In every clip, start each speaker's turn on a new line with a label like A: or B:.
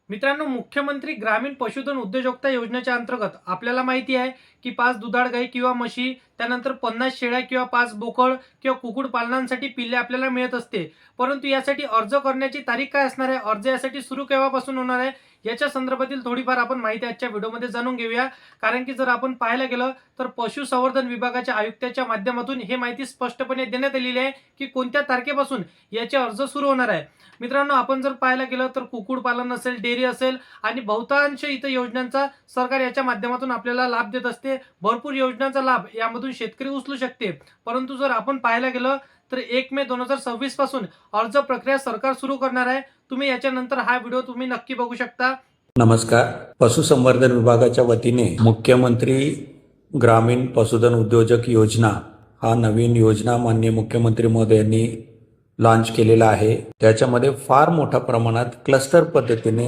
A: मित्रांनो, मुख्यमंत्री ग्रामीण पशुधन उद्योजकता योजनेच्या अंतर्गत आपल्याला माहिती आहे की 5 दुधाळ गाई किंवा म्हशी, त्यानंतर 50 शेळ्या किंवा 5 बोकड किंवा कुक्कुट पालनांसाठी पिल्ले आपल्याला मिळत असते. परंतु यासाठी अर्ज करण्याची तारीख काय असणार आहे, अर्ज यासाठी सुरू केव्हापासून होणार आहे, याच्या संदर्भातील थोडीफार आपण माहिती आजच्या व्हिडिओमध्ये जाणून घेऊया. कारण की जर आपण पाहायला गेलं तर पशुसंवर्धन विभागाच्या आयुक्ताच्या माध्यमातून हे माहिती स्पष्टपणे देण्यात आलेली आहे की कोणत्या तारखेपासून याचे अर्ज सुरू होणार आहे. मित्रांनो, आपण जर पाहायला गेलं तर कुक्कुट पालन असेल, डेअरी असेल आणि बहुतांश इतर योजनांचा सरकार याच्या माध्यमातून आपल्याला लाभ देत असते. भरपूर योजनांचा लाभ यामधून शेतकरी उचलू शकते. परंतु जर आपण पाहायला गेलं तर 1 मे 2026 पासून अर्ज प्रक्रिया सरकार सुरू करणार आहे. तुम्ही याच्यानंतर हा व्हिडिओ तुम्ही नक्की बघू शकता.
B: नमस्कार. पशुसंवर्धन विभागाच्या वतीने मुख्यमंत्री ग्रामीण पशुधन उद्योजक योजना हा नवीन योजना माननीय मुख्यमंत्री महोदयांनी लॉन्च केलेला आहे. त्याच्यामध्ये फार मोठ्या प्रमाणात क्लस्टर पद्धतीने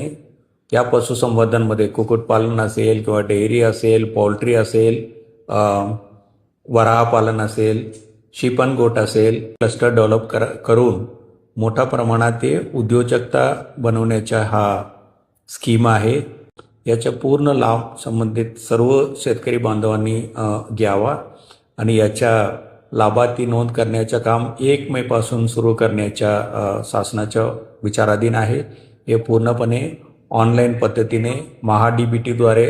B: या पशुसंवर्धनमध्ये कुक्कुटपालन असेल किंवा डेअरी असेल, पोल्ट्री असेल, वराहपालन असेल, शीप अँड गोट असेल, क्लस्टर डेव्हलप करून मोठ्या प्रमाणात ते उद्योजकता बनवण्याचा हा स्कीम आहे. याचा पूर्ण लाभ संबंधित सर्व शेतकरी बांधवांनी घ्यावा आणि याच्या लाभार्थी नोंद करण्याचं काम 1 मे पासून सुरू करण्याच्या शासनाच्या विचाराधीन आहे. हे पूर्णपणे ऑनलाईन पद्धतीने महाडीबीटीद्वारे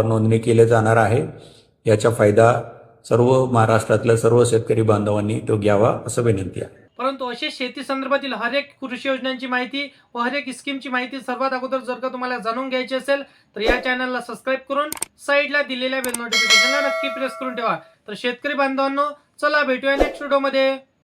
B: नोंदणी केली जाणार आहे. याचा फायदा सर्व महाराष्ट्रातल्या सर्व शेतकरी बांधवांनी तो घ्यावा असं विनंती आहे.
A: परंतु असे शेती संदर्भातील हर एक कृषी योजनांची माहिती व हर एक स्कीमची माहिती सर्वात अगोदर जर का तुम्हाला जाणून घ्यायची असेल तर या चॅनलला सबस्क्राईब करून साईडला दिलेल्या बेल नोटिफिकेशनला नक्की प्रेस करून ठेवा. तर शेतकरी बांधवांनो, चला भेटूया नेक्स्ट व्हिडिओमध्ये.